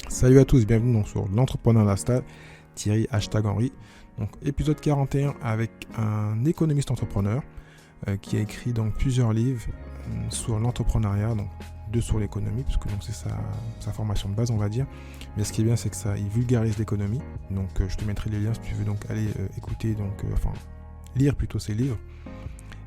Salut à tous, bienvenue donc sur l'entrepreneur Lifestyle, Thierry Henry. Donc épisode 41 avec un économiste entrepreneur qui a écrit donc plusieurs livres sur l'entrepreneuriat, donc deux sur l'économie, parce que donc c'est sa formation de base on va dire. Mais ce qui est bien c'est que ça il vulgarise l'économie. Donc je te mettrai les liens si tu veux donc aller écouter lire plutôt ses livres.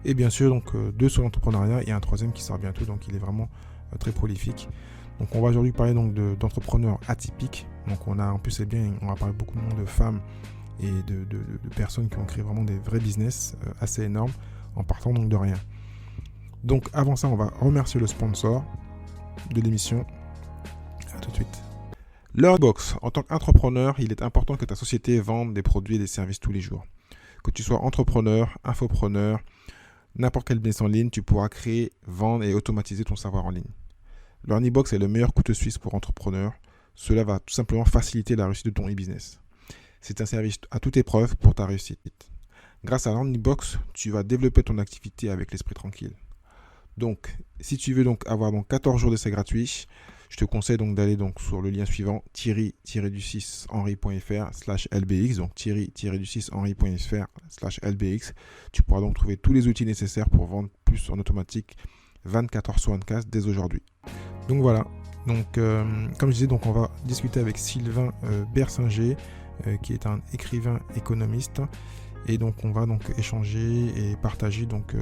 Et bien sûr donc deux sur l'entrepreneuriat et un troisième qui sort bientôt, donc il est vraiment très prolifique. Donc on va aujourd'hui parler donc d'entrepreneurs atypiques. Donc on a en plus c'est bien, on va parler beaucoup de femmes et de personnes qui ont créé vraiment des vrais business assez énormes en partant donc de rien. Donc avant ça on va remercier le sponsor de l'émission. À tout de suite. Learnbox, en tant qu'entrepreneur, il est important que ta société vende des produits et des services tous les jours. Que tu sois entrepreneur, infopreneur, n'importe quel business en ligne, tu pourras créer, vendre et automatiser ton savoir en ligne. Learnybox est le meilleur couteau suisse pour entrepreneurs. Cela va tout simplement faciliter la réussite de ton e-business. C'est un service à toute épreuve pour ta réussite. Grâce à Learnybox, tu vas développer ton activité avec l'esprit tranquille. Donc, si tu veux donc avoir 14 jours d'essai gratuit, je te conseille donc d'aller donc sur le lien suivant thierry-du6henry.fr/lbx, donc thierry-du6henry.fr/lbx. Tu pourras donc trouver tous les outils nécessaires pour vendre plus en automatique 24 heures sur 24 dès aujourd'hui. Donc voilà, donc comme je disais, donc on va discuter avec Sylvain Bersinger, qui est un écrivain économiste, et donc on va donc échanger et partager donc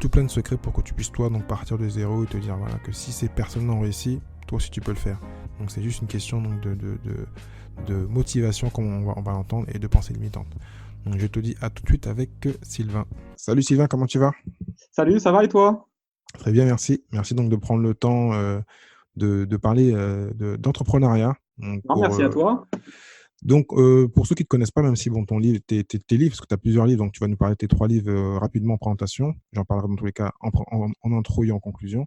tout plein de secrets pour que tu puisses toi donc partir de zéro et te dire voilà que si ces personnes ont réussi, toi aussi tu peux le faire. Donc c'est juste une question donc de motivation comme on va l'entendre et de pensée limitante. Donc je te dis à tout de suite avec Sylvain. Salut Sylvain, comment tu vas? Salut, ça va et toi? Très bien, merci. Merci donc de prendre le temps de parler d'entrepreneuriat. Non, merci à toi. Pour ceux qui ne te connaissent pas, même si bon, tes livres, parce que tu as plusieurs livres, donc tu vas nous parler de tes trois livres rapidement en présentation. J'en parlerai dans tous les cas en intro et en conclusion.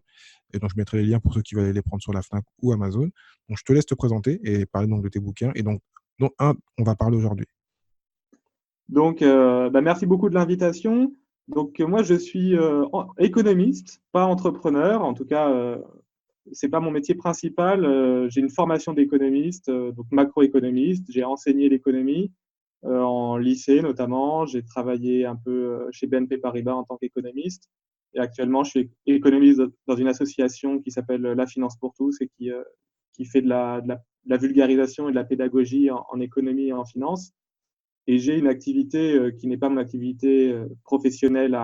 Et donc, je mettrai les liens pour ceux qui veulent aller les prendre sur la Fnac ou Amazon. Donc, je te laisse te présenter et parler donc de tes bouquins. Et donc on va parler aujourd'hui. Merci beaucoup de l'invitation. Moi, je suis économiste, pas entrepreneur. En tout cas, c'est pas mon métier principal. J'ai une formation d'économiste, donc macroéconomiste. J'ai enseigné l'économie en lycée notamment. J'ai travaillé un peu chez BNP Paribas en tant qu'économiste. Et actuellement, je suis économiste dans une association qui s'appelle La Finance pour tous et qui fait de la vulgarisation et de la pédagogie en économie et en finance. Et j'ai une activité qui n'est pas mon activité professionnelle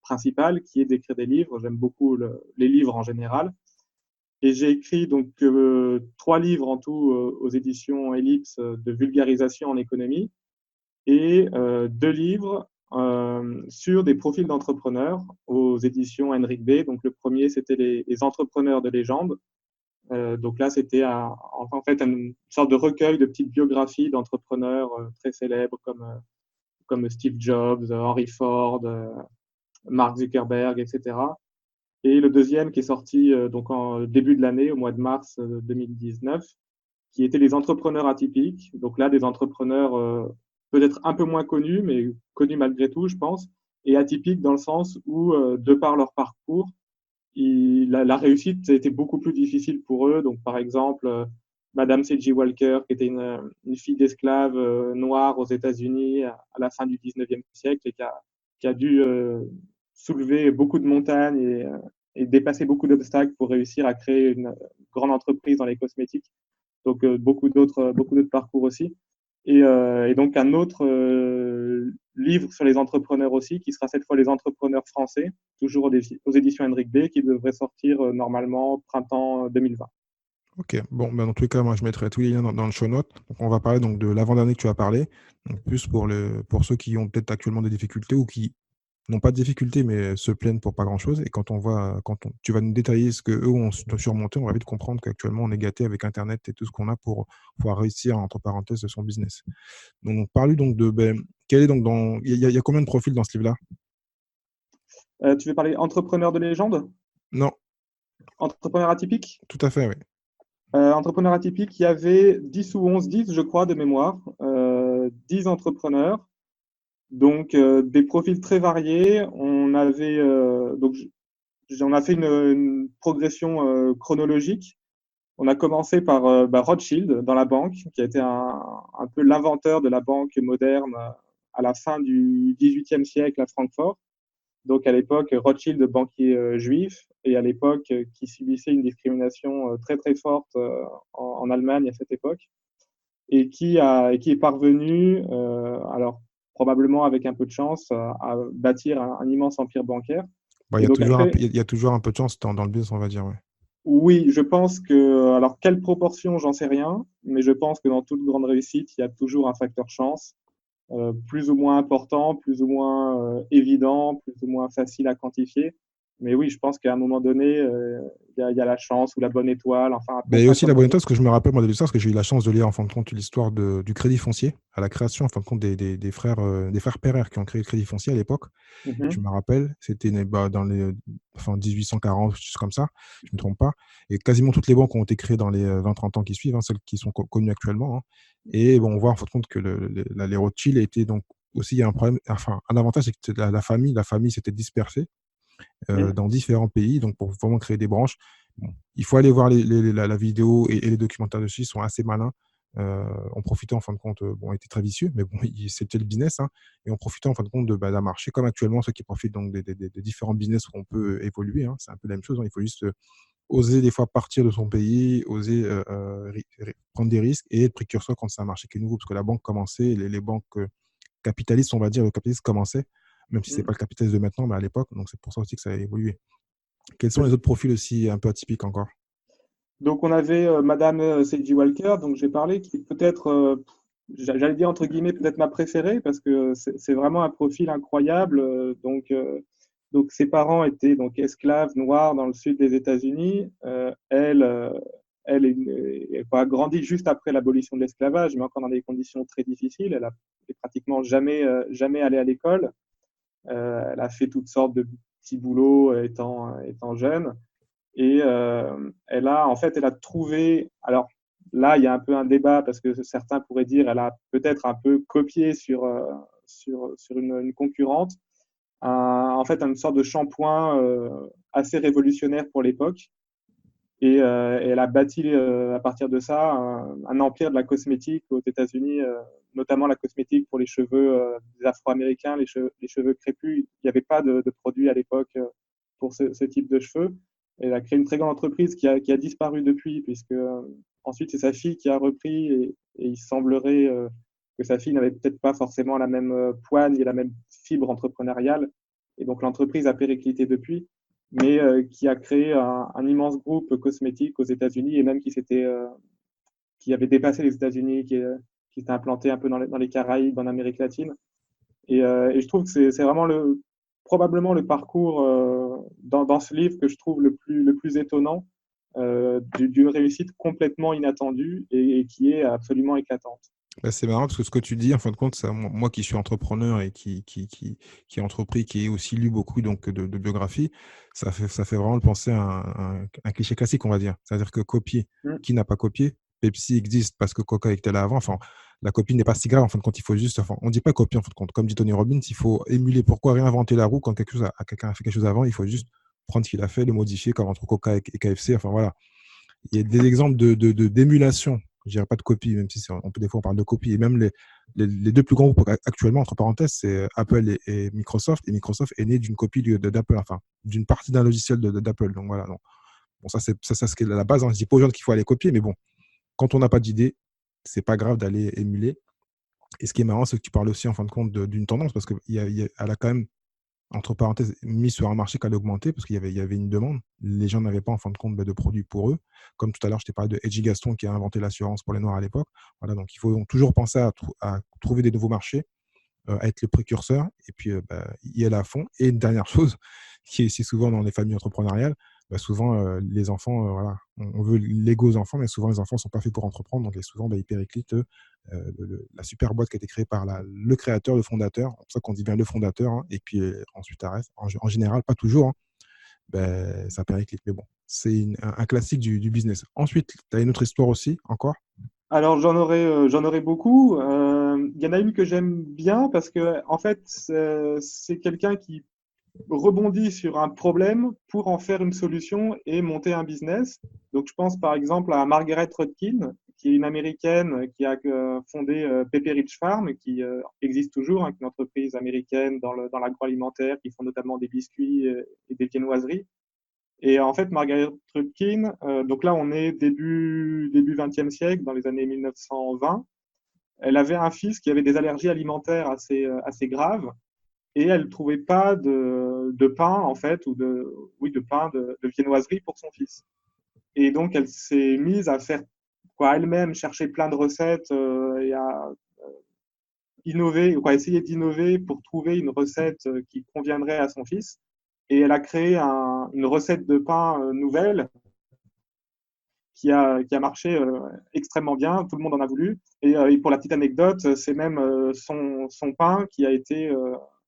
principale, qui est d'écrire des livres. J'aime beaucoup les livres en général. Et j'ai écrit donc 3 livres en tout aux éditions Ellipse de vulgarisation en économie et 2 livres sur des profils d'entrepreneurs aux éditions Henrik B. Donc le premier, c'était les entrepreneurs de légende. Donc là, c'était en fait une sorte de recueil de petites biographies d'entrepreneurs très célèbres comme Steve Jobs, Henry Ford, Mark Zuckerberg, etc. Et le deuxième qui est sorti donc en début de l'année, au mois de mars 2019, qui était les entrepreneurs atypiques. Donc là, des entrepreneurs peut-être un peu moins connus, mais connus malgré tout, je pense, et atypiques dans le sens où, de par leur parcours, la réussite a été beaucoup plus difficile pour eux. Donc, par exemple, Madame C.J. Walker, qui était une fille d'esclave noire aux États-Unis à la fin du 19e siècle et qui a dû soulever beaucoup de montagnes et dépasser beaucoup d'obstacles pour réussir à créer une grande entreprise dans les cosmétiques. Donc, beaucoup d'autres parcours aussi. Et donc, un autre livre sur les entrepreneurs aussi, qui sera cette fois les entrepreneurs français, toujours aux éditions Henrik B, qui devrait sortir normalement printemps 2020. Ok, bon, ben dans tous les cas, moi je mettrai tous les liens dans le show note. Donc on va parler donc de l'avant-dernier que tu as parlé. Donc plus pour ceux qui ont peut-être actuellement des difficultés ou qui n'ont pas de difficultés mais se plaignent pour pas grand-chose. Et tu vas nous détailler ce que eux ont surmonté, on va vite comprendre qu'actuellement on est gâté avec Internet et tout ce qu'on a pour pouvoir réussir entre parenthèses son business. Donc parle donc quel est donc il y a combien de profils dans ce livre-là? Tu veux parler entrepreneur de légende? Non, Entrepreneur atypique? tout à fait, oui. Entrepreneur atypique, il y avait 10 ou 11, 10 je crois de mémoire, 10 entrepreneurs, donc des profils très variés. On a fait une progression chronologique. On a commencé par Rothschild dans la banque, qui a été un peu l'inventeur de la banque moderne à la fin du XVIIIe siècle à Francfort. Donc à l'époque, Rothschild, banquier juif, et à l'époque qui subissait une discrimination très très forte en Allemagne à cette époque, et qui est parvenu, alors probablement avec un peu de chance, à bâtir un immense empire bancaire. Bon, Et donc après, il y a toujours un peu de chance dans le business, on va dire. Ouais. oui, je pense que, alors quelle proportion, j'en sais rien, mais je pense que dans toute grande réussite, il y a toujours un facteur chance, plus ou moins important, plus ou moins évident, plus ou moins facile à quantifier. Mais oui, je pense qu'à un moment donné, il y a la chance ou la bonne étoile. Enfin, Mais appelez il y a ça aussi la comme bonne on veut. étoile, parce que je me rappelle moi de l'histoire, parce que j'ai eu la chance de lire en fin de compte l'histoire du crédit foncier, à la création en fin de compte des frères Perrer qui ont créé le crédit foncier à l'époque. Je Mhm. me rappelle, c'était dans les enfin, 1840, juste comme ça, je ne me trompe pas. Et quasiment toutes les banques ont été créées dans les 20-30 ans qui suivent, hein, celles qui sont connues actuellement. Hein. Et bon, on voit en fin de compte que les Rothschild étaient donc aussi, il y a un problème, enfin, un avantage, c'est que la famille s'était dispersée Mhm. dans différents pays, donc pour vraiment créer des branches. Bon, il faut aller voir la vidéo et les documentaires dessus, ils sont assez malins. On profitait en fin de compte, bon, on était très vicieux, mais bon, c'était le business, hein, et on profitait en fin de compte d'un marché comme actuellement ceux qui profitent donc des différents business où on peut évoluer. Hein, c'est un peu la même chose. Hein, il faut juste oser des fois partir de son pays, oser prendre des risques et être précurseur quand c'est un marché qui est nouveau, parce que la banque commençait, les banques capitalistes, on va dire, le capitalisme commençait, même si c'est pas Mhm. le capitalisme de maintenant, mais à l'époque, donc c'est pour ça aussi que ça a évolué. Quels sont les Oui. autres profils aussi un peu atypiques encore? Donc on avait Madame C.J. Walker, donc j'ai parlé, qui est peut-être, j'allais dire entre guillemets, peut-être ma préférée, parce que c'est vraiment un profil incroyable. Donc ses parents étaient donc esclaves noirs dans le sud des États-Unis. Elle a grandi juste après l'abolition de l'esclavage, mais encore dans des conditions très difficiles. Elle a pratiquement jamais allé à l'école. Elle a fait toutes sortes de petits boulots étant jeune. Et elle a trouvé. Alors là, il y a un peu un débat parce que certains pourraient dire elle a peut-être un peu copié sur une concurrente. En fait, une sorte de shampoing assez révolutionnaire pour l'époque. Et elle a bâti à partir de ça un empire de la cosmétique aux États-Unis, notamment la cosmétique pour les cheveux des Afro-Américains, les cheveux crépus. Il n'y avait pas de produits à l'époque pour ce type de cheveux. Elle a créé une très grande entreprise qui a disparu depuis, puisque ensuite c'est sa fille qui a repris, et il semblerait que sa fille n'avait peut-être pas forcément la même poigne et la même fibre entrepreneuriale. Et donc l'entreprise a périclité depuis, mais qui a créé un immense groupe cosmétique aux États-Unis, et même qui avait dépassé les États-Unis, qui s'était implanté un peu dans les Caraïbes, en Amérique latine. Et je trouve que c'est vraiment probablement le parcours dans ce livre que je trouve le plus étonnant, d'une réussite complètement inattendue et qui est absolument éclatante. Bah, c'est marrant parce que ce que tu dis, en fin de compte, ça, moi qui suis entrepreneur et qui ai entrepris, qui ai aussi lu beaucoup donc, de biographies, ça fait vraiment penser à un cliché classique, on va dire. C'est-à-dire que copier, Mm. qui n'a pas copié? Pepsi existe parce que Coca était là avant. Enfin, la copie n'est pas si grave, en fin de compte, il faut juste. Enfin, on ne dit pas copier, en fin de compte. Comme dit Tony Robbins, il faut émuler. Pourquoi réinventer la roue quand quelqu'un a fait quelque chose avant? Il faut juste prendre ce qu'il a fait, le modifier, comme entre Coca et KFC. Enfin, voilà. Il y a des exemples d'émulation, je dirais pas de copie, même si on peut des fois on parle de copie. Et même les deux plus grands groupes actuellement, entre parenthèses, c'est Apple et Microsoft. Et Microsoft est né d'une copie d'Apple, enfin, d'une partie d'un logiciel d'Apple. Donc voilà. Donc, bon, ça, c'est la base. Hein. Je dis pas aux gens qu'il faut aller copier, mais bon, quand on n'a pas d'idée, c'est pas grave d'aller émuler. Et ce qui est marrant, c'est que tu parles aussi, en fin de compte, d'une tendance, parce qu'elle a quand même entre parenthèses, mis sur un marché qui allait augmenter parce il y avait une demande. Les gens n'avaient pas en fin de compte de produits pour eux. Comme tout à l'heure, je t'ai parlé de Edgy Gaston qui a inventé l'assurance pour les Noirs à l'époque. Voilà, donc il faut donc toujours penser à trouver des nouveaux marchés, à être le précurseur et puis y aller à fond. Et une dernière chose qui est aussi souvent dans les familles entrepreneuriales, souvent les enfants, voilà, on veut l'ego aux enfants, mais souvent les enfants ne sont pas faits pour entreprendre, donc souvent ils périclitent la super boîte qui a été créée par le créateur, le fondateur. C'est pour ça qu'on dit bien le fondateur, hein, et puis ensuite ça reste. En général, pas toujours, hein, ça périclite. Mais bon, c'est un classique du business. Ensuite, tu as une autre histoire aussi, encore. Alors j'en aurais beaucoup. Il y en a une que j'aime bien parce que en fait c'est quelqu'un rebondit sur un problème pour en faire une solution et monter un business. Donc, je pense par exemple à Margaret Rodkin, qui est une Américaine qui a fondé Pepperidge Farm, qui existe toujours, hein, qui est une entreprise américaine dans l'agroalimentaire, qui font notamment des biscuits et des viennoiseries. Et en fait, Margaret Rodkin, donc là, on est début 20e siècle, dans les années 1920. Elle avait un fils qui avait des allergies alimentaires assez graves et elle ne trouvait pas de pain, en fait, de pain de viennoiserie pour son fils. Et donc, elle s'est mise à faire elle-même, chercher plein de recettes et à innover, essayer d'innover pour trouver une recette qui conviendrait à son fils. Et elle a créé une recette de pain nouvelle qui a marché extrêmement bien. Tout le monde en a voulu. Et pour la petite anecdote, c'est même son pain qui a été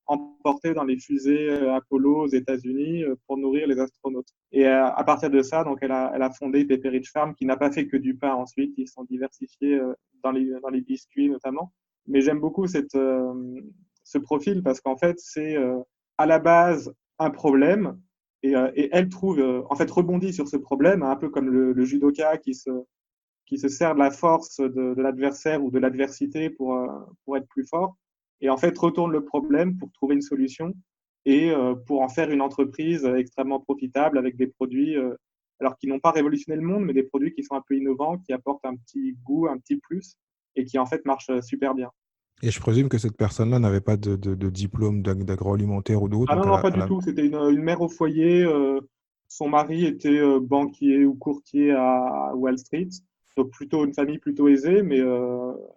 emporté dans les fusées Apollo aux États-Unis pour nourrir les astronautes. Et à partir de ça, donc elle a fondé Pepperidge Farm, qui n'a pas fait que du pain ensuite. Ils sont diversifiés dans les biscuits notamment. Mais j'aime beaucoup ce profil parce qu'en fait, c'est à la base un problème et elle trouve, en fait, rebondit sur ce problème, un peu comme le judoka qui se sert de la force de l'adversaire ou de l'adversité pour être plus fort, et en fait retourne le problème pour trouver une solution et pour en faire une entreprise extrêmement profitable avec des produits, alors qui n'ont pas révolutionné le monde, mais des produits qui sont un peu innovants, qui apportent un petit goût, un petit plus, et qui en fait marchent super bien. Et je présume que cette personne-là n'avait pas de diplôme d'agroalimentaire ou d'autre, Ah donc non, non, pas du tout. C'était une mère au foyer. Son mari était banquier ou courtier à Wall Street. Donc plutôt une famille plutôt aisée, mais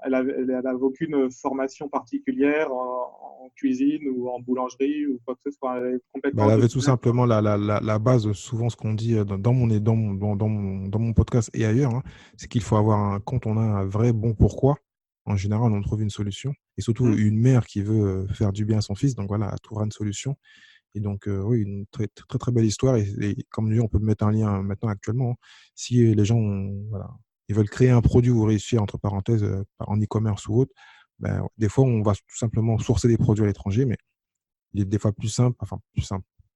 elle avait aucune formation particulière en cuisine ou en boulangerie ou quoi que ce soit. Elle est complètement elle avait tout autodidacte. simplement la base, souvent ce qu'on dit dans mon podcast et ailleurs, hein, c'est qu'il faut avoir quand on a un vrai bon pourquoi, en général, on trouve une solution. Et surtout Mm. une mère qui veut faire du bien à son fils, donc voilà, elle trouvera une solution. Et donc, oui, une très, très, très belle histoire. Et comme dit, on peut mettre un lien maintenant actuellement, hein. Si les gens voilà, ils veulent créer un produit ou réussir, entre parenthèses, en e-commerce ou autre, ben, des fois, on va tout simplement sourcer des produits à l'étranger, mais il est des fois plus simple,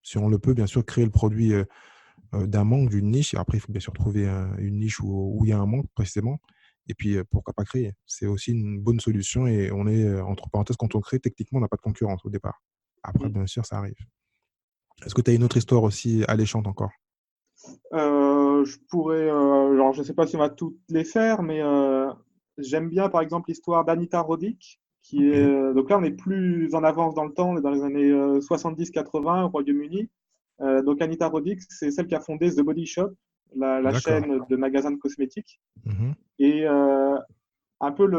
si on le peut, bien sûr, créer le produit d'un manque, d'une niche. Et après, il faut bien sûr trouver une niche où il y a un manque précisément. Et puis, pourquoi pas créer? C'est aussi une bonne solution. Et on est, entre parenthèses, quand on crée, techniquement, on n'a pas de concurrence au départ. Après, Mm. bien sûr, ça arrive. Est-ce que tu as une autre histoire aussi alléchante encore? Je pourrais, alors je ne sais pas si on va toutes les faire, mais j'aime bien par exemple l'histoire d'Anita Roddick, qui est, Ok, donc là on est plus en avance dans le temps, on est dans les années 70-80 au Royaume-Uni. Donc Anita Roddick, c'est celle qui a fondé The Body Shop, la d'accord. chaîne de magasins de cosmétiques. Mhm. Et un peu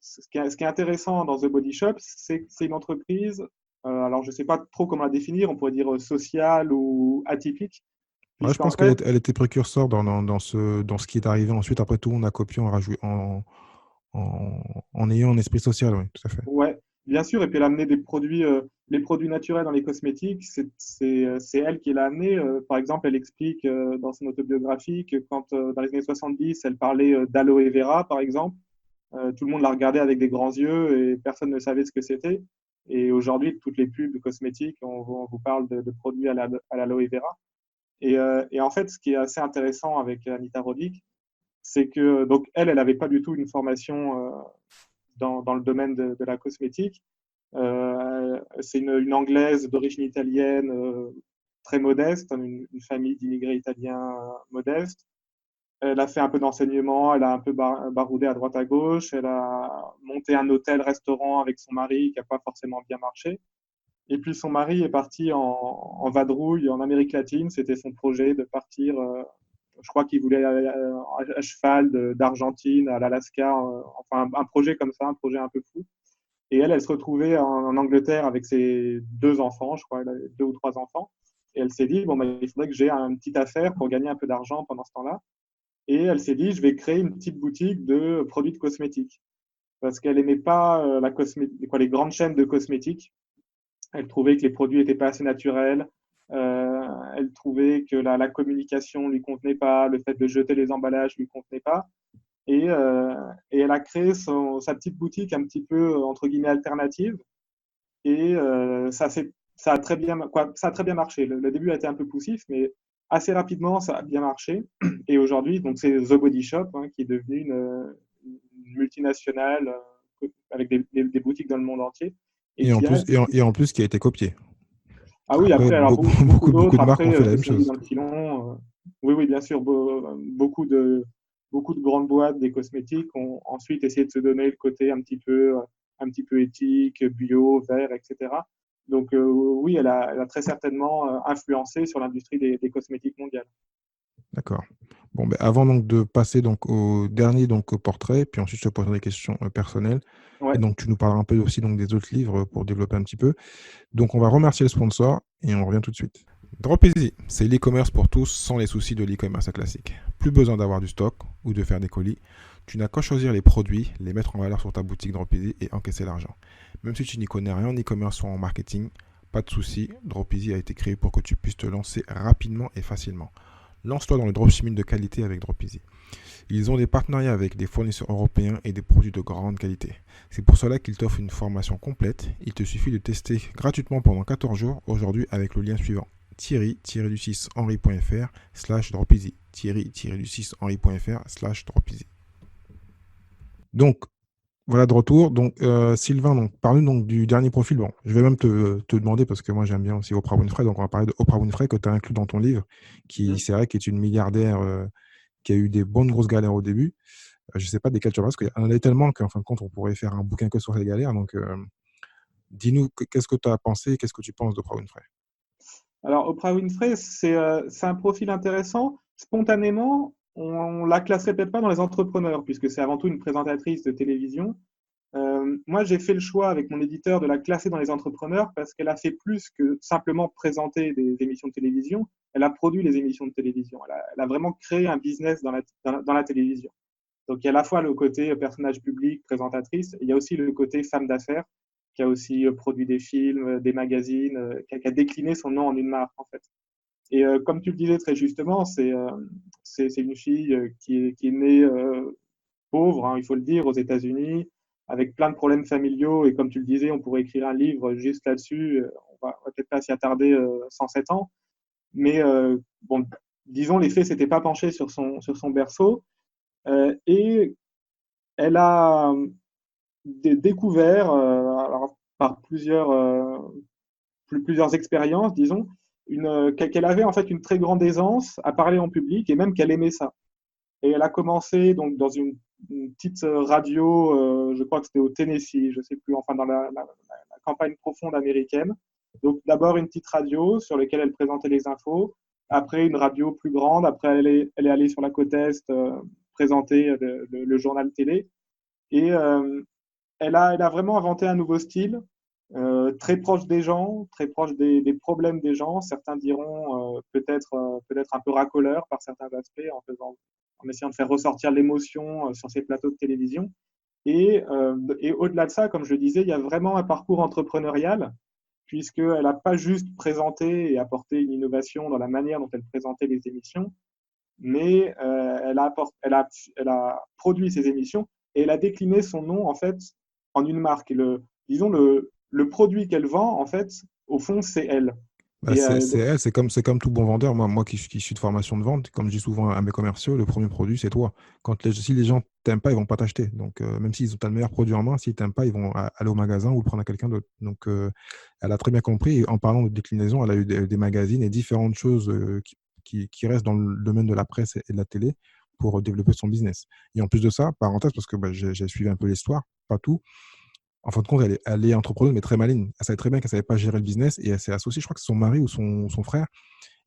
ce qui est intéressant dans The Body Shop, c'est que c'est une entreprise, alors je ne sais pas trop comment la définir, on pourrait dire sociale ou atypique, Ouais, je puisqu'en pense fait, elle était précurseur dans ce qui est arrivé ensuite. Après tout, on a copié en ayant un esprit social, oui, tout à fait. ouais, bien sûr, et puis elle a amené les produits naturels dans les cosmétiques, c'est elle qui l'a amené. Par exemple, elle explique dans son autobiographie que quand, dans les années 70, elle parlait d'aloe vera, par exemple, tout le monde la regardait avec des grands yeux et personne ne savait ce que c'était. Et aujourd'hui, toutes les pubs cosmétiques, on vous parle de produits à l'aloe vera. Et en fait, ce qui est assez intéressant avec Anita Roddick, c'est que donc elle n'avait pas du tout une formation dans le domaine de la cosmétique. C'est une Anglaise d'origine italienne très modeste, une famille d'immigrés italiens modeste. Elle a fait un peu d'enseignement, elle a un peu baroudé à droite à gauche, elle a monté un hôtel-restaurant avec son mari qui n'a pas forcément bien marché. Et puis son mari est parti en vadrouille en Amérique latine. C'était son projet de partir. Je crois qu'il voulait aller à cheval d'Argentine à l'Alaska. Enfin, un projet comme ça, un projet un peu fou. Et elle se retrouvait en Angleterre avec ses deux enfants, je crois, elle avait deux ou trois enfants. Et elle s'est dit, bon, bah, il faudrait que j'ai une petite affaire pour gagner un peu d'argent pendant ce temps-là. Et elle s'est dit, je vais créer une petite boutique de produits de cosmétiques. Parce qu'elle n'aimait pas les grandes chaînes de cosmétiques. Elle trouvait que les produits n'étaient pas assez naturels. Elle trouvait que la communication ne lui convenait pas, le fait de jeter les emballages ne lui convenait pas. Et elle a créé sa petite boutique un petit peu, entre guillemets, alternative. Et ça s'est ça a très bien marché. Le début a été un peu poussif, mais assez rapidement, ça a bien marché. Et aujourd'hui, donc c'est The Body Shop, hein, qui est devenu une multinationale avec des boutiques dans le monde entier et Et en qui plus, reste. et en plus qui a été copié. Ah oui, Après, après, alors beaucoup beaucoup d'autres, de marques ont après, fait la se même sont mis chose, dans le quoi. filon. Oui, oui, bien sûr, beaucoup de grandes boîtes des cosmétiques ont ensuite essayé de se donner le côté un petit peu éthique, bio, vert, etc. Donc oui, elle a très certainement influencé sur l'industrie des cosmétiques mondiales. D'accord. Bon, ben, avant donc de passer donc au dernier donc au portrait, puis ensuite je te poserai des questions personnelles. Et Ouais. donc tu nous parleras un peu aussi donc des autres livres pour développer un petit peu. Donc on va remercier le sponsor et on revient tout de suite. Dropeasy, c'est l'e-commerce pour tous sans les soucis de l'e-commerce classique. Plus besoin d'avoir du stock ou de faire des colis. Tu n'as qu'à choisir les produits, les mettre en valeur sur ta boutique Dropeasy et encaisser l'argent. Même si tu n'y connais rien en e-commerce ou en marketing, pas de souci, Dropeasy a été créé pour que tu puisses te lancer rapidement et facilement. Lance-toi dans le dropshipping de qualité avec Dropeasy. Ils ont des partenariats avec des fournisseurs européens et des produits de grande qualité. C'est pour cela qu'ils t'offrent une formation complète. Il te suffit de tester gratuitement pendant 14 jours aujourd'hui avec le lien suivant: thierry-du6henry.fr/dropeasy. thierry-du6henry.fr/dropeasy. Donc, voilà de retour. Donc, Sylvain, donc, parle-nous donc du dernier profil. Bon, je vais même te demander, parce que moi j'aime bien aussi Oprah Winfrey, donc on va parler de Oprah Winfrey que tu as inclus dans ton livre, qui, Mm. c'est vrai, qui est une milliardaire qui a eu des bonnes grosses galères au début. Je ne sais pas desquelles tu parles, parce qu'il y en a tellement qu'en fin de compte, on pourrait faire un bouquin que sur les galères. Donc, dis-nous, qu'est-ce que tu as pensé, qu'est-ce que tu penses d'Oprah Winfrey? Alors, Oprah Winfrey, c'est un profil intéressant. Spontanément, on la classerait peut-être pas dans les entrepreneurs, puisque c'est avant tout une présentatrice de télévision. Moi, j'ai fait le choix avec mon éditeur de la classer dans les entrepreneurs parce qu'elle a fait plus que simplement présenter des émissions de télévision. Elle a produit les émissions de télévision. Elle a vraiment créé un business dans la télévision. Donc, il y a à la fois le côté personnage public, présentatrice, et il y a aussi le côté femme d'affaires qui a aussi produit des films, des magazines, qui a décliné son nom en une marque, en fait. Et comme tu le disais très justement, c'est une fille qui est née pauvre, hein, il faut le dire, aux États-Unis, avec plein de problèmes familiaux. Et comme tu le disais, on pourrait écrire un livre juste là-dessus. On va peut-être pas s'y attarder 107 ans. Mais bon, disons, les faits s'étaient pas penchés sur son berceau. Et elle a découvert, alors, par plusieurs expériences, disons, qu'elle avait en fait une très grande aisance à parler en public et même qu'elle aimait ça. Et elle a commencé donc dans une petite radio, je crois que c'était au Tennessee, je ne sais plus, enfin dans la campagne profonde américaine. Donc d'abord une petite radio sur laquelle elle présentait les infos, après une radio plus grande, après elle est allée sur la côte Est présenter le journal télé. Et elle a vraiment inventé un nouveau style, très proche des gens, très proche des problèmes des gens. Certains diront peut-être un peu racoleur par certains aspects, en essayant de faire ressortir l'émotion sur ces plateaux de télévision. Et au-delà de ça, comme je le disais, il y a vraiment un parcours entrepreneurial, puisqu'elle n'a pas juste présenté et apporté une innovation dans la manière dont elle présentait les émissions, mais elle a produit ces émissions et elle a décliné son nom en fait en une marque. Disons le produit qu'elle vend en fait, au fond, c'est elle. Bah, Et c'est elle, c'est comme tout bon vendeur. Moi qui suis de formation de vente, comme je dis souvent à mes commerciaux, le premier produit, c'est toi. Si les gens t'aiment pas, ils vont pas t'acheter. Donc, même s'ils ont le meilleur produit en main, s'ils t'aiment pas, ils vont aller au magasin ou le prendre à quelqu'un d'autre. Donc, elle a très bien compris. Et en parlant de déclinaison, elle a eu des magazines et différentes choses qui restent dans le domaine de la presse et de la télé pour développer son business. Et en plus de ça, parenthèse, parce que bah, j'ai suivi un peu l'histoire, pas tout. En fin de compte, elle est entrepreneuse, mais très maligne. Elle savait très bien qu'elle ne savait pas gérer le business et elle s'est associée, je crois que c'est son mari ou son frère,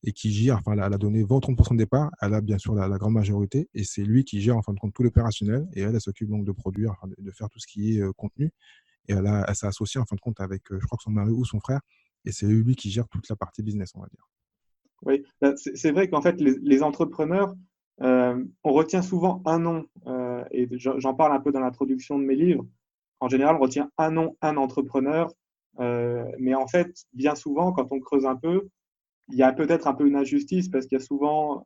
et qui gère, enfin, elle a donné 20 ou 30% de départ. Elle a bien sûr la grande majorité et c'est lui qui gère, en fin de compte, tout l'opérationnel et elle s'occupe donc de produire, enfin, de faire tout ce qui est contenu. Et elle s'est associée, en fin de compte, avec, je crois que son mari ou son frère, et c'est lui qui gère toute la partie business, on va dire. oui, c'est vrai qu'en fait, les entrepreneurs, on retient souvent un nom, et j'en parle un peu dans l'introduction de mes livres. En général, on retient un nom, un entrepreneur, mais en fait, bien souvent, quand on creuse un peu, il y a peut-être un peu une injustice parce qu'il y a souvent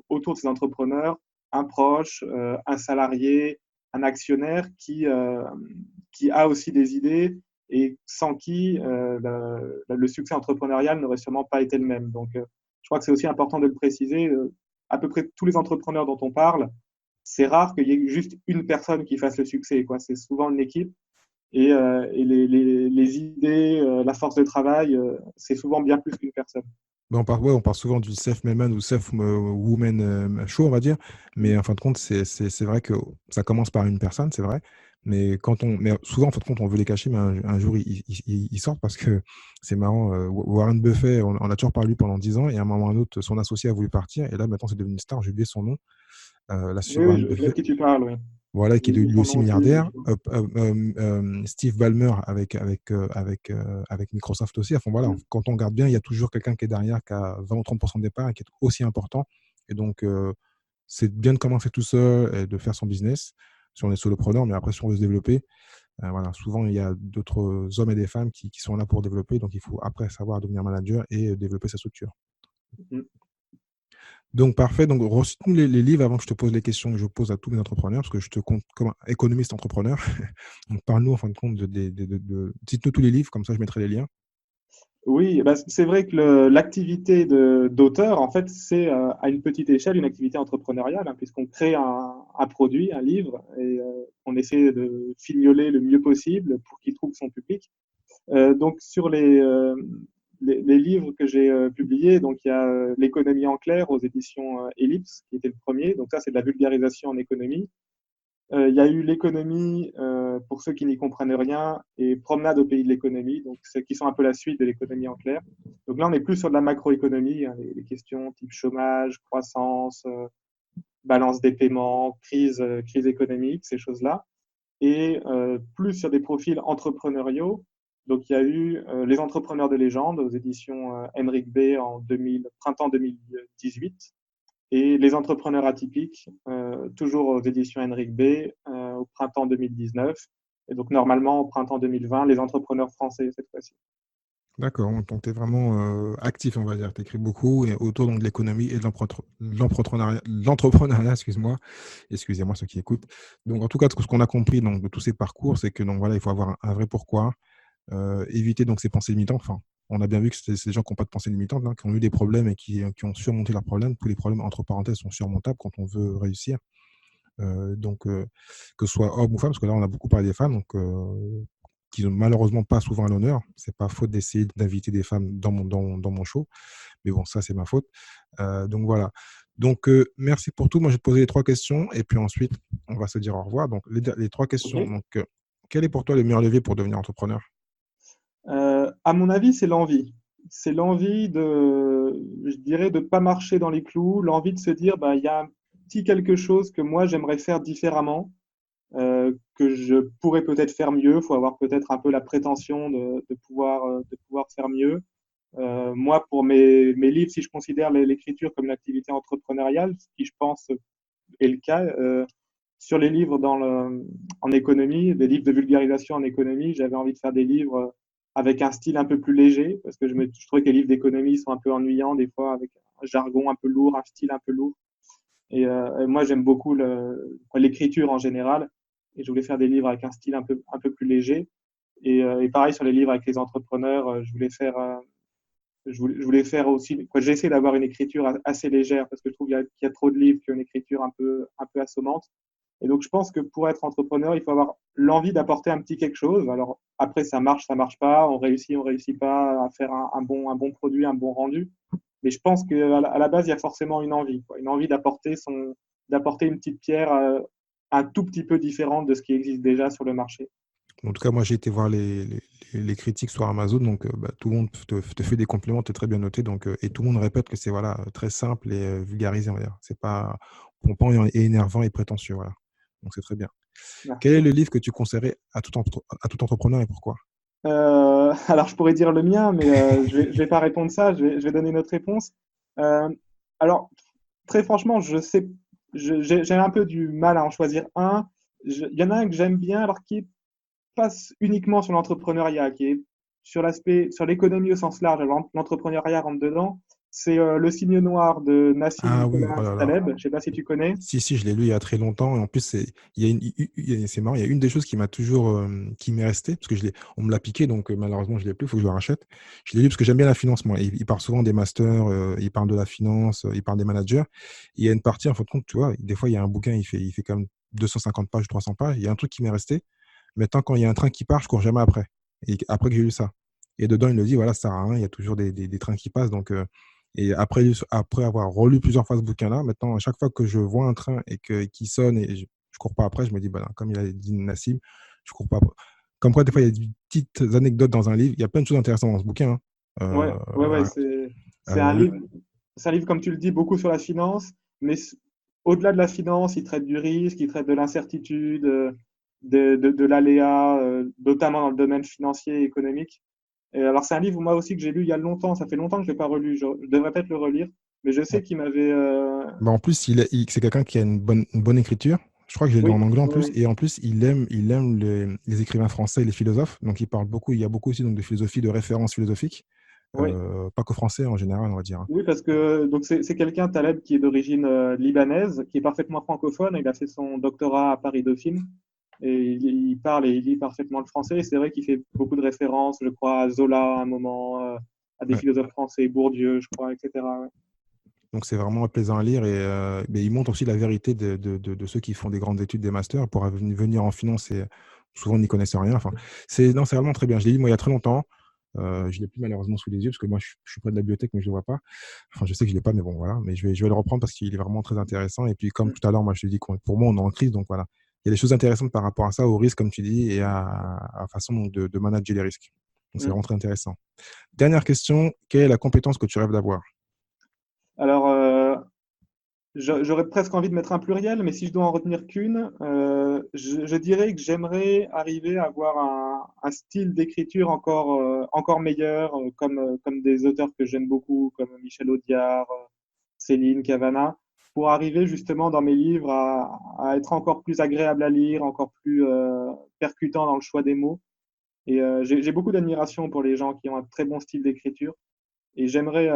autour de ces entrepreneurs un proche, un salarié, un actionnaire qui a aussi des idées et sans qui le succès entrepreneurial n'aurait sûrement pas été le même. Donc, je crois que c'est aussi important de le préciser. À peu près tous les entrepreneurs dont on parle, c'est rare qu'il y ait juste une personne qui fasse le succès, quoi. C'est souvent une équipe. Et les idées, la force de travail, c'est souvent bien plus qu'une personne. Ben, on parle souvent du self-made man ou self-woman show, on va dire. Mais en fin de compte, c'est vrai que ça commence par une personne, c'est vrai. Mais souvent, en fin de compte, on veut les cacher, mais un jour, ils sortent parce que c'est marrant. Warren Buffett, on a toujours parlé de lui pendant 10 ans, et à un moment ou à un autre, son associé a voulu partir, et là, maintenant, c'est devenu une star. J'ai oublié son nom. L'associé de Oui, oui, Warren je vois de Buffett. qui tu parles, oui. Voilà, qui est J'ai lui son aussi nom aussi. milliardaire. Steve Ballmer avec Microsoft aussi. Enfin, voilà, quand on regarde bien, il y a toujours quelqu'un qui est derrière, qui a 20 ou 30% de départ et qui est aussi important. Et donc, c'est bien de commencer tout seul et de faire son business si on est solopreneur, mais après, si on veut se développer, voilà, souvent, il y a d'autres hommes et des femmes qui sont là pour développer. Donc, il faut après savoir devenir manager et développer sa structure. Mm. Donc, parfait. Donc, recite-nous les livres avant que je te pose les questions que je pose à tous mes entrepreneurs, parce que je te compte comme un économiste entrepreneur. Donc, parle-nous en fin de compte cite-nous tous les livres, comme ça je mettrai les liens. Oui, bah, c'est vrai que l'activité d'auteur, en fait, c'est à une petite échelle une activité entrepreneuriale, hein, puisqu'on crée un produit, un livre, et on essaie de fignoler le mieux possible pour qu'il trouve son public. Donc, sur les livres que j'ai publiés, donc il y a L'économie en clair aux éditions Ellipse, qui était le premier. Donc, ça, c'est de la vulgarisation en économie. Il y a eu l'économie pour ceux qui n'y comprennent rien et Promenade au pays de l'économie, donc qui sont un peu la suite de l'économie en clair. Donc là, on est plus sur de la macroéconomie, hein, les questions type chômage, croissance, balance des paiements, crise économique, ces choses-là. Et plus sur des profils entrepreneuriaux. Donc il y a eu Les entrepreneurs de légende aux éditions Henrik B en printemps 2018 et Les entrepreneurs atypiques, toujours aux éditions Henrik B, au printemps 2019. Et donc, normalement, au printemps 2020, Les entrepreneurs français, cette fois-ci. D'accord, donc tu es vraiment actif, on va dire. Tu écris beaucoup et autour donc, de l'économie et de l'entrepreneuriat, excuse-moi. Excusez-moi ceux qui écoutent. Donc, en tout cas, ce qu'on a compris donc, de tous ces parcours, c'est que donc, voilà, il faut avoir un vrai pourquoi, éviter donc, ces pensées limitantes. Enfin, on a bien vu que c'est des gens qui n'ont pas de pensées limitantes, hein, qui ont eu des problèmes et qui ont surmonté leurs problèmes. Tous les problèmes, entre parenthèses, sont surmontables quand on veut réussir. Que ce soit homme ou femme, parce que là, on a beaucoup parlé des femmes, donc qui n'ont malheureusement pas souvent à l'honneur. C'est pas faute d'essayer d'inviter des femmes dans mon show, mais bon, ça, c'est ma faute. Donc voilà. Donc, merci pour tout. Moi, je vais te poser les 3 questions et puis ensuite, on va se dire au revoir. Donc, les 3 questions. OK. Donc, quel est pour toi le meilleur levier pour devenir entrepreneur? À mon avis, c'est l'envie. C'est l'envie je dirais, de ne pas marcher dans les clous, l'envie de se dire, bah, il y a un petit quelque chose que moi, j'aimerais faire différemment, que je pourrais peut-être faire mieux. Il faut avoir peut-être un peu la prétention de pouvoir faire mieux. Moi, pour mes livres, si je considère l'écriture comme une activité entrepreneuriale, ce qui, je pense, est le cas, sur les livres en économie, des livres de vulgarisation en économie, j'avais envie de faire des livres avec un style un peu plus léger, parce que je trouvais que les livres d'économie sont un peu ennuyants, des fois, avec un jargon un peu lourd, un style un peu lourd. Et moi, j'aime beaucoup l'écriture en général, et je voulais faire des livres avec un style un peu plus léger. Et pareil sur les livres avec les entrepreneurs, je voulais faire aussi, j'ai essayé d'avoir une écriture assez légère parce que je trouve qu'il y a trop de livres qui ont une écriture un peu assommante. Et donc, je pense que pour être entrepreneur, il faut avoir l'envie d'apporter un petit quelque chose. Alors, après, ça marche pas, on réussit pas à faire un bon produit, un bon rendu. Mais je pense qu'à la base, il y a forcément une envie, quoi. Une envie d'apporter une petite pierre un tout petit peu différente de ce qui existe déjà sur le marché. En tout cas, moi, j'ai été voir les critiques sur Amazon, donc bah, tout le monde te fait des compliments, tu es très bien noté, donc, et tout le monde répète que c'est voilà, très simple et vulgarisé, on va dire. C'est pas pompant et énervant et prétentieux, voilà. Donc c'est très bien. Quel est Merci. le livre que tu conseillerais à à tout entrepreneur et pourquoi? Alors, je pourrais dire le mien, mais je vais pas répondre ça. Je vais donner notre réponse. Euh, alors, très franchement, j'ai un peu du mal à en choisir un. Il y en a un que j'aime bien, alors qui passe uniquement sur l'entrepreneuriat, qui est sur sur l'économie au sens large. Alors, l'entrepreneuriat rentre dedans. C'est Le Signe Noir de Nassim Ah oui, Nicolas oh là là. Taleb. Je ne sais pas si tu connais. Si, je l'ai lu il y a très longtemps. Et en plus, c'est marrant, il y a une des choses qui m'a toujours, qui m'est restée, parce que on me l'a piqué, donc malheureusement, je ne l'ai plus, il faut que je le rachète. Je l'ai lu parce que j'aime bien la finance, moi. Il parle souvent des masters, il parle de la finance, il parle des managers. Il y a une partie, en fin de compte, tu vois, des fois, il y a un bouquin, il fait quand même 250 pages, 300 pages. Il y a un truc qui m'est resté. Maintenant, quand il y a un train qui part, je cours jamais après. Et après que j'ai lu ça. Et dedans, il le dit, voilà, ça sert à rien, il y a toujours des trains qui passent. Donc, et après avoir relu plusieurs fois ce bouquin-là, maintenant, à chaque fois que je vois un train qui sonne et je cours pas après, je me dis, bah, comme il a dit Nassim, je cours pas après. Comme quoi, des fois, il y a des petites anecdotes dans un livre. Il y a plein de choses intéressantes dans ce bouquin, hein. Ouais, ouais, ouais, c'est un Le- livre, c'est un livre, comme tu le dis, beaucoup sur la finance, mais au-delà de la finance, il traite du risque, il traite de l'incertitude, de l'aléa, notamment dans le domaine financier et économique. Et alors, c'est un livre, moi aussi, que j'ai lu il y a longtemps. Ça fait longtemps que je ne l'ai pas relu. Je devrais peut-être le relire, mais je sais qu'il m'avait. Bah, en plus, c'est quelqu'un qui a une bonne écriture. Je crois que je l'ai lu Oui, en anglais en plus. oui, Et en plus, il aime les écrivains français et les philosophes. Donc, il parle beaucoup. Il y a beaucoup aussi donc, de philosophie, de références philosophiques. oui. Pas qu'au français en général, on va dire, hein. Oui, parce que donc c'est quelqu'un, Taleb, qui est d'origine libanaise, qui est parfaitement francophone. Il a fait son doctorat à Paris-Dauphine et il parle et il lit parfaitement le français. Et c'est vrai qu'il fait beaucoup de références, je crois, à Zola à un moment, à des Ouais. philosophes français, Bourdieu, je crois, etc. Ouais. Donc, c'est vraiment plaisant à lire. Et mais il montre aussi la vérité de ceux qui font des grandes études, des masters, pour venir en finance et souvent n'y connaissent rien. Enfin, non, c'est vraiment très bien. Je l'ai lu moi il y a très longtemps. Je ne l'ai plus malheureusement sous les yeux parce que moi je suis près de la bibliothèque mais je ne le vois pas. Enfin, je sais que je ne l'ai pas, mais bon, voilà. Mais je vais le reprendre parce qu'il est vraiment très intéressant. Et puis, comme Mm, tout à l'heure, moi je te dis que pour moi, on est en crise. Donc voilà. Il y a des choses intéressantes par rapport à ça, au risque, comme tu dis, et à la façon donc, de manager les risques. Donc c'est mm. vraiment très intéressant. Dernière question, quelle est la compétence que tu rêves d'avoir? Alors, j'aurais presque envie de mettre un pluriel, mais si je dois en retenir qu'une, je dirais que j'aimerais arriver à avoir un style d'écriture encore meilleur, comme des auteurs que j'aime beaucoup, comme Michel Audiard, Céline Cavana, pour arriver justement dans mes livres à être encore plus agréable à lire, encore plus percutant dans le choix des mots. Et j'ai beaucoup d'admiration pour les gens qui ont un très bon style d'écriture. Et j'aimerais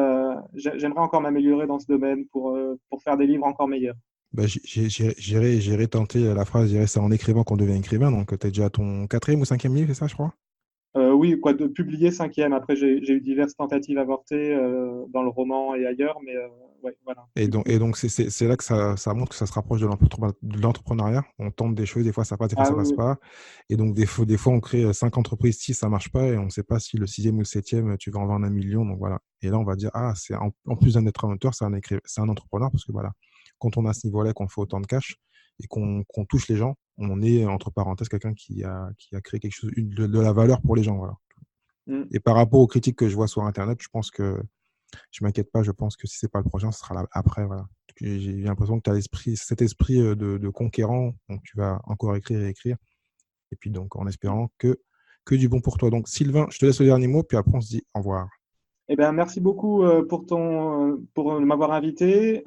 encore m'améliorer dans ce domaine pour faire des livres encore meilleurs. Bah, j'irai tenter la phrase, j'irai c'est en écrivant qu'on devient écrivain. Donc, tu es déjà à ton quatrième ou cinquième livre, c'est ça, je crois? Oui, quoi, de publier cinquième. Après, j'ai eu diverses tentatives avortées dans le roman et ailleurs, mais ouais, voilà. Et donc c'est là que ça montre que ça se rapproche de l'entrepreneuriat. On tente des choses, des fois Ah ça oui, passe oui. pas. Et donc des fois on crée 5 entreprises, si ça marche pas, et on ne sait pas si le sixième ou le septième, tu vas en vendre 1 million. Donc voilà. Et là, on va dire, ah, en plus d'un être un auteur, c'est un entrepreneur, parce que voilà, quand on a ce niveau-là, qu'on fait autant de cash et qu'on touche les gens, on est, entre parenthèses, quelqu'un qui a créé quelque chose, de la valeur pour les gens. Voilà. Mm. Et par rapport aux critiques que je vois sur Internet, je pense que je m'inquiète pas, je pense que si c'est pas le prochain, ce sera après, voilà. J'ai l'impression que tu as cet esprit de conquérant, donc tu vas encore écrire et écrire, et puis donc en espérant que du bon pour toi. Donc Sylvain, je te laisse le dernier mot, puis après on se dit au revoir. Eh ben, merci beaucoup pour m'avoir invité,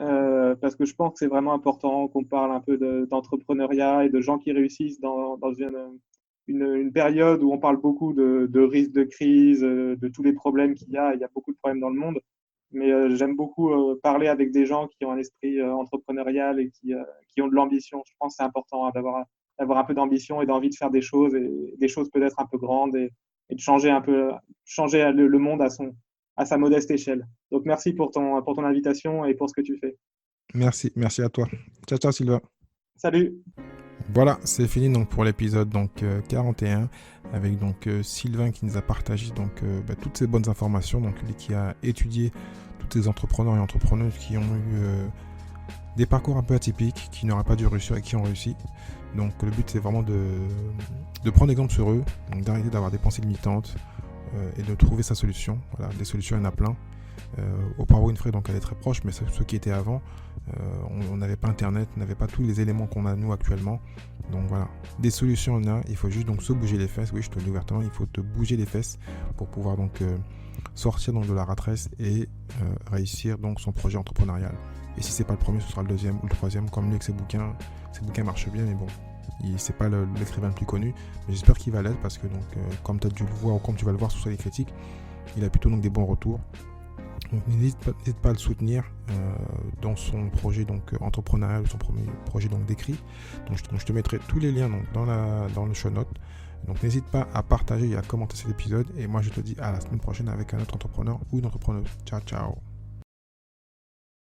parce que je pense que c'est vraiment important qu'on parle un peu d'entrepreneuriat et de gens qui réussissent dans une période où on parle beaucoup de risques de crise, de tous les problèmes qu'il y a. Il y a beaucoup de problèmes dans le monde, mais j'aime beaucoup parler avec des gens qui ont un esprit entrepreneurial et qui ont de l'ambition. Je pense que c'est important, hein, d'avoir un peu d'ambition et d'envie de faire des choses, et des choses peut-être un peu grandes, et de changer le monde à sa modeste échelle. Donc merci pour ton invitation et pour ce que tu fais. Merci à toi. Ciao, ciao Sylvain. Salut! Voilà, c'est fini donc pour l'épisode 41 avec donc Sylvain qui nous a partagé donc toutes ces bonnes informations, donc lui qui a étudié tous ces entrepreneurs et entrepreneuses qui ont eu des parcours un peu atypiques, qui n'auraient pas dû réussir et qui ont réussi. Donc le but c'est vraiment de prendre exemple sur eux, donc d'arrêter d'avoir des pensées limitantes et de trouver sa solution. Voilà, des solutions il y en a plein. Oprah Winfrey, donc elle est très proche, mais ceux qui étaient avant, on n'avait pas internet, on n'avait pas tous les éléments qu'on a nous actuellement. Donc voilà, des solutions il y en a, il faut juste donc se bouger les fesses. Oui, je te le dis ouvertement, il faut te bouger les fesses pour pouvoir donc sortir donc de la rat race et réussir donc son projet entrepreneurial. Et si c'est pas le premier, ce sera le deuxième ou le troisième, comme lui avec ses bouquins. Ses bouquins marchent bien, mais bon, c'est pas l'écrivain le plus connu, mais j'espère qu'il va l'être parce que donc comme tu as dû le voir ou comme tu vas le voir sur les critiques, il a plutôt donc des bons retours. Donc n'hésite pas à le soutenir dans son projet entrepreneurial, son premier projet d'écrit. Donc je te mettrai tous les liens dans le show note. Donc n'hésite pas à partager et à commenter cet épisode. Et moi je te dis à la semaine prochaine avec un autre entrepreneur ou une entrepreneuse. Ciao ciao.